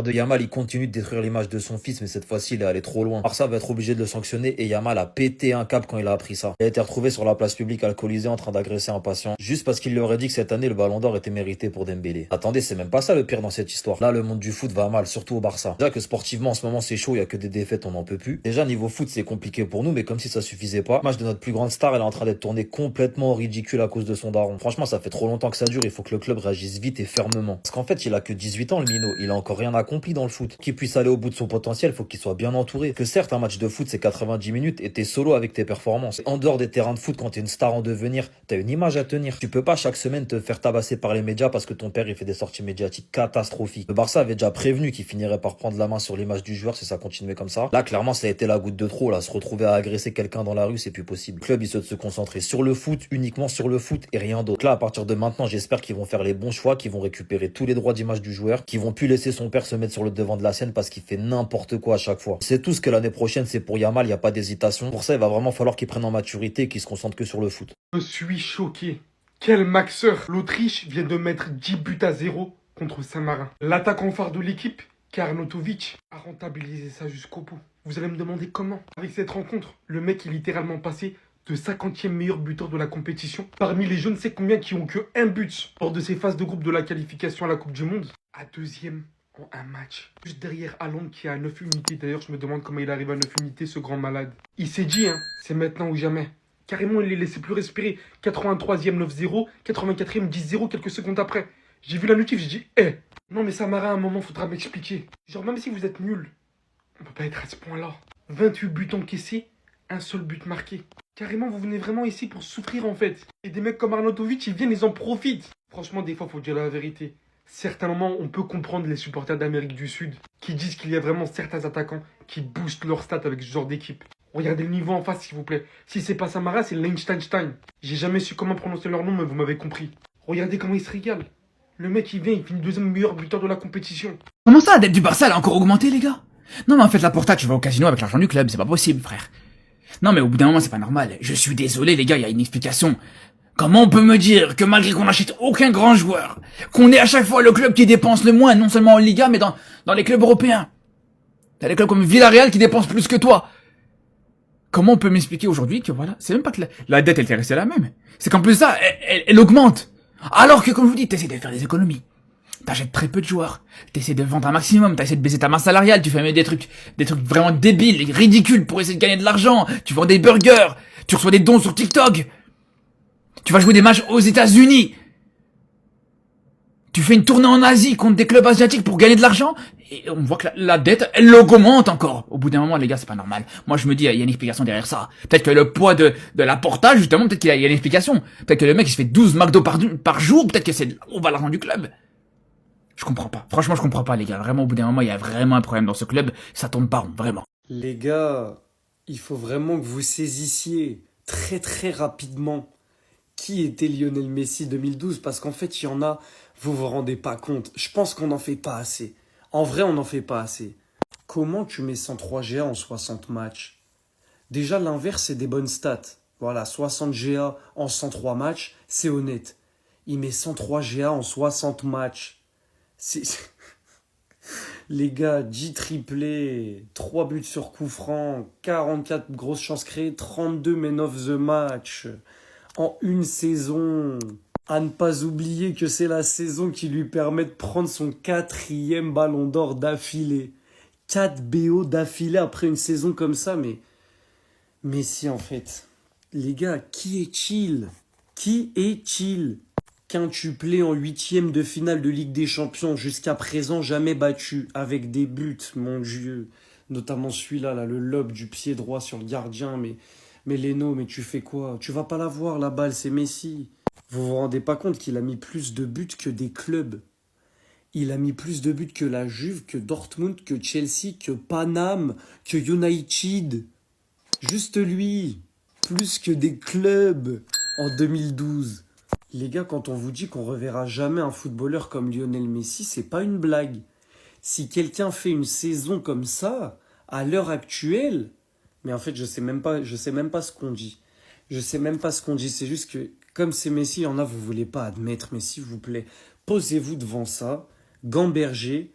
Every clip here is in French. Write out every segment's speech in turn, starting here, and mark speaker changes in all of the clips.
Speaker 1: De Yamal, il continue de détruire l'image de son fils, mais cette fois-ci, il est allé trop loin. Barça va être obligé de le sanctionner et Yamal a pété un câble quand il a appris ça. Il a été retrouvé sur la place publique alcoolisé en train d'agresser un patient, juste parce qu'il lui aurait dit que cette année, le ballon d'or était mérité pour Dembélé. Attendez, c'est même pas ça le pire dans cette histoire. Là, le monde du foot va mal, surtout au Barça. Déjà que sportivement, en ce moment, c'est chaud, il y a que des défaites, on n'en peut plus. Déjà, niveau foot, c'est compliqué pour nous, mais comme si ça suffisait pas. Le match de notre plus grande star, elle est en train d'être tournée complètement au ridicule à cause de son daron. Franchement, ça fait trop longtemps que ça dure, il faut que le club réagisse vite et fermement. Parce qu'en fait, il a que 18 ans, le minot. Il a encore rien accompli dans le foot. Qu'il puisse aller au bout de son potentiel, faut qu'il soit bien entouré. Que certes, un match de foot, c'est 90 minutes et t'es solo avec tes performances. En dehors des terrains de foot, quand t'es une star en devenir, t'as une image à tenir. Tu peux pas chaque semaine te faire tabasser par les médias parce que ton père, il fait des sorties médiatiques catastrophiques. Le Barça avait déjà prévenu qu'il finirait par prendre la main sur l'image du joueur si ça continuait comme ça. Là, clairement, ça a été la goutte de trop, là. Se retrouver à agresser quelqu'un dans la rue, c'est plus possible. Le club, il souhaite se concentrer sur le foot, uniquement sur le foot et rien d'autre. Là, à partir de maintenant, j'espère qu'ils vont faire les bons choix, qu'ils vont récupérer tous les droits d'image du joueur, qu'ils vont plus laisser son père se mettre sur le devant de la scène parce qu'il fait n'importe quoi à chaque fois. C'est tout ce que l'année prochaine, c'est pour Yamal, il n'y a pas d'hésitation. Pour ça, il va vraiment falloir qu'il prenne en maturité et qu'il se concentre que sur le foot.
Speaker 2: Je suis choqué. Quel maxeur. L'Autriche vient de mettre 10 buts à 0 contre Saint-Marin. L'attaquant phare de l'équipe, Karnotovic, a rentabilisé ça jusqu'au bout. Vous allez me demander comment. Avec cette rencontre, le mec est littéralement passé de 50e meilleur buteur de la compétition parmi les je ne sais combien qui ont que un but hors de ces phases de groupe de la qualification à la Coupe du Monde à deuxième en un match. Juste derrière Haaland qui a 9 unités. D'ailleurs, je me demande comment il arrive à 9 unités, ce grand malade. Il s'est dit, c'est maintenant ou jamais. Carrément, il les laissait plus respirer. 83e 9-0, 84e 10-0 quelques secondes après. J'ai vu la notif, j'ai dit, non mais Samara, à un moment, faudra m'expliquer. Genre, même si vous êtes nul, on peut pas être à ce point-là. 28 buts encaissés, un seul but marqué. Carrément, vous venez vraiment ici pour souffrir en fait. Et des mecs comme Arnautovic, ils viennent, ils en profitent. Franchement, des fois, faut dire la vérité. Certains moments, on peut comprendre les supporters d'Amérique du Sud qui disent qu'il y a vraiment certains attaquants qui boostent leur stats avec ce genre d'équipe. Regardez le niveau en face, s'il vous plaît. Si c'est pas Samara, c'est Liechtenstein. J'ai jamais su comment prononcer leur nom, mais vous m'avez compris. Regardez comment il se régale. Le mec, il vient, il finit deuxième meilleur buteur de la compétition.
Speaker 3: Comment ça, la dette du Barça, elle a encore augmenté, les gars? Non, mais en fait, la Porta, tu vas au casino avec l'argent du club, c'est pas possible, frère. Non, mais au bout d'un moment, c'est pas normal. Je suis désolé, les gars, il y a une explication. Comment on peut me dire que malgré qu'on n'achète aucun grand joueur, qu'on est à chaque fois le club qui dépense le moins, non seulement en Liga, mais dans les clubs européens? T'as des clubs comme Villarreal qui dépensent plus que toi. Comment on peut m'expliquer aujourd'hui que voilà, c'est même pas que la dette elle était restée la même. C'est qu'en plus de ça, elle augmente. Alors que comme je vous dis, t'essaies de faire des économies. T'achètes très peu de joueurs. T'essaies de vendre un maximum. T'essaies de baisser ta masse salariale. Tu fais même des trucs vraiment débiles et ridicules pour essayer de gagner de l'argent. Tu vends des burgers. Tu reçois des dons sur TikTok. Tu vas jouer des matchs aux États-Unis. Tu fais une tournée en Asie contre des clubs asiatiques pour gagner de l'argent. Et on voit que la dette, elle augmente encore. Au bout d'un moment, les gars, c'est pas normal. Moi, je me dis, il y a une explication derrière ça. Peut-être que le poids de la portage, justement, peut-être qu'il y a une explication. Peut-être que le mec, il se fait 12 McDo par jour. Peut-être que c'est, on va l'argent du club. Je comprends pas. Franchement, je comprends pas, les gars. Vraiment, au bout d'un moment, il y a vraiment un problème dans ce club. Ça tourne pas rond, vraiment.
Speaker 4: Les gars, il faut vraiment que vous saisissiez très très rapidement qui était Lionel Messi 2012, parce qu'en fait, il y en a, vous vous rendez pas compte. Je pense qu'on n'en fait pas assez. En vrai, on n'en fait pas assez. Comment tu mets 103 GA en 60 matchs? Déjà, l'inverse, c'est des bonnes stats. Voilà, 60 GA en 103 matchs, c'est honnête. Il met 103 GA en 60 matchs. Les gars, 10 triplés, 3 buts sur coup franc, 44 grosses chances créées, 32 men of the match en une saison. À ne pas oublier que c'est la saison qui lui permet de prendre son 4e ballon d'or d'affilée. 4 BO d'affilée après une saison comme ça, mais si en fait. Les gars, qui est-il? Qui est-il? Quintuplé en 8e de finale de Ligue des Champions, jusqu'à présent jamais battu, avec des buts, mon Dieu. Notamment celui-là, là, le lob du pied droit sur le gardien, mais Leno, mais tu fais quoi? Tu vas pas la voir, la balle, c'est Messi. Vous vous rendez pas compte qu'il a mis plus de buts que des clubs? Il a mis plus de buts que la Juve, que Dortmund, que Chelsea, que Paname, que United. Juste lui. Plus que des clubs en 2012. Les gars, quand on vous dit qu'on reverra jamais un footballeur comme Lionel Messi, c'est pas une blague. Si quelqu'un fait une saison comme ça, à l'heure actuelle, mais en fait, je sais même pas ce qu'on dit. Je sais même pas ce qu'on dit. C'est juste que, comme c'est Messi, il y en a, vous voulez pas admettre. Mais s'il vous plaît, posez-vous devant ça, gambergez,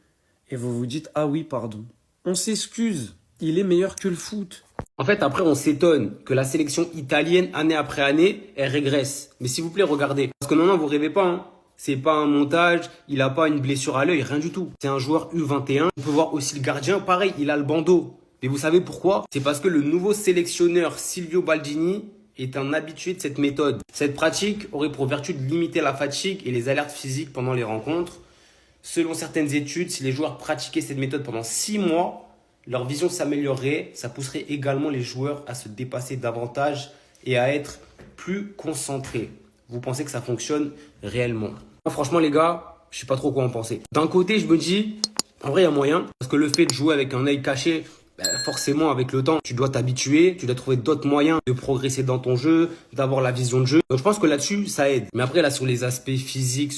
Speaker 4: Et vous vous dites, ah oui, pardon. On s'excuse, il est meilleur que le foot.
Speaker 5: En fait, après, on s'étonne que la sélection italienne, année après année, elle régresse. Mais s'il vous plaît, regardez. Parce que non, vous rêvez pas, hein. C'est pas un montage, il a pas une blessure à l'œil, rien du tout. C'est un joueur U21. On peut voir aussi le gardien, pareil, il a le bandeau. Mais vous savez pourquoi? C'est parce que le nouveau sélectionneur Silvio Baldini est un habitué de cette méthode. Cette pratique aurait pour vertu de limiter la fatigue et les alertes physiques pendant les rencontres. Selon certaines études, si les joueurs pratiquaient cette méthode pendant 6 mois, leur vision s'améliorerait. Ça pousserait également les joueurs à se dépasser davantage et à être plus concentrés. Vous pensez que ça fonctionne réellement? Moi, franchement, les gars, je sais pas trop quoi en penser. D'un côté, je me dis, en vrai, il y a moyen. Parce que le fait de jouer avec un œil caché, forcément, avec le temps, tu dois t'habituer, tu dois trouver d'autres moyens de progresser dans ton jeu, d'avoir la vision de jeu. Donc, je pense que là-dessus, ça aide. Mais après, là, sur les aspects physiques,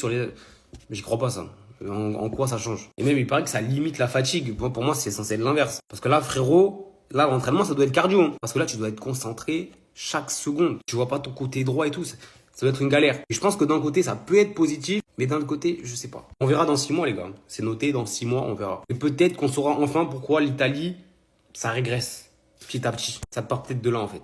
Speaker 5: j'y crois pas, ça. En quoi ça change? Et même, il paraît que ça limite la fatigue. Bon, pour moi, c'est censé être l'inverse. Parce que là, frérot, là, l'entraînement, ça doit être cardio. Hein. Parce que là, tu dois être concentré chaque seconde. Tu vois pas ton côté droit et tout. Ça doit être une galère. Et je pense que d'un côté, ça peut être positif. Mais d'un autre côté, je sais pas. On verra dans 6 mois, les gars. C'est noté, dans 6 mois, on verra. Et peut-être qu'on saura enfin pourquoi l'Italie, ça régresse petit à petit. Ça part peut-être de là, en fait.